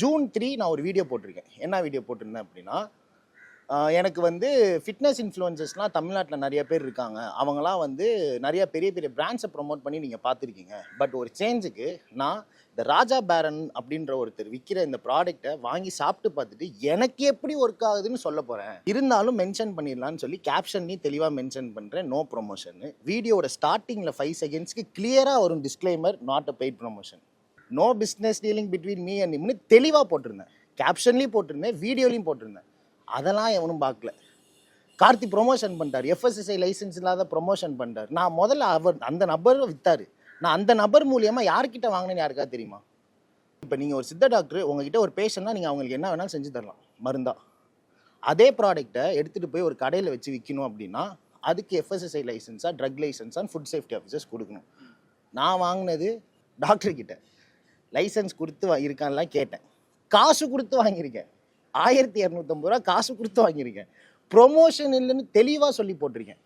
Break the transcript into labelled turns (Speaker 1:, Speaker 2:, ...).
Speaker 1: June 3 நான் ஒரு video போட்டிருக்கேன். என்ன வீடியோ போட்டிருந்தேன் அப்படின்னா, எனக்கு வந்து ஃபிட்னஸ் இன்ஃப்ளூயன்சர்ஸ்லாம் தமிழ்நாட்டில் நிறைய பேர் இருக்காங்க. அவங்களாம் வந்து நிறைய பெரிய பெரிய பிராண்ட்ஸை ப்ரொமோட் பண்ணி நீங்கள் பார்த்துருக்கீங்க. பட் ஒரு சேஞ்சுக்கு நான் இந்த ராஜா பேரன் அப்படின்ற ஒருத்தர் விற்கிற இந்த ப்ராடக்ட்டை வாங்கி சாப்பிட்டு பார்த்துட்டு எனக்கு எப்படி ஒர்க் ஆகுதுன்னு சொல்ல போகிறேன். இருந்தாலும் மென்ஷன் பண்ணிடலான்னு சொல்லி கேப்ஷன்லையும் தெளிவாக மென்ஷன் பண்ணுறேன், நோ ப்ரொமோஷன். வீடியோட ஸ்டார்டிங்கில் 5 செகண்ட்ஸ்க்கு கிளியராக வரும் disclaimer, not a paid promotion. No business dealing between me and இம்னு தெளிவாக போட்டிருந்தேன். கேப்ஷன்லையும் போட்டிருந்தேன், வீடியோலையும் போட்டிருந்தேன். அதெல்லாம் எவனும் பார்க்கல. கார்த்தி ப்ரொமோஷன் பண்ணிட்டார், எஃப்எஸ்எஸ்ஐ லைசன்ஸ் இல்லாத ப்ரொமோஷன் பண்ணிட்டார். நான் முதல்ல அந்த நபரை விற்றாரு. நான் அந்த நபர் மூலியமாக யார்கிட்ட வாங்கினேன்னு யாருக்கா தெரியுமா? இப்போ நீங்கள் ஒரு சித்த டாக்டர், உங்ககிட்ட ஒரு பேஷண்ட்னா நீங்கள் அவங்களுக்கு என்ன வேணாலும் செஞ்சு தரலாம் மருந்தா. அதே ப்ராடக்டை எடுத்துகிட்டு போய் ஒரு கடையில் வச்சு விற்கணும் அப்படின்னா அதுக்கு எஃப்எஸ்எஸ்ஐ லைசன்ஸாக, ட்ரக் லைசன்ஸாக, ஃபுட் சேஃப்டி ஆஃபீஸர்ஸ் கொடுக்கணும். நான் வாங்கினது டாக்டர்கிட்ட லைசன்ஸ் கொடுத்து இருக்கான்லாம் கேட்டேன், காசு கொடுத்து வாங்கியிருக்கேன். 1250 ரூபா காசு கொடுத்து வாங்கியிருக்கேன். ப்ரொமோஷன் இல்லைன்னு தெளிவாக சொல்லி போட்டிருக்கேன்.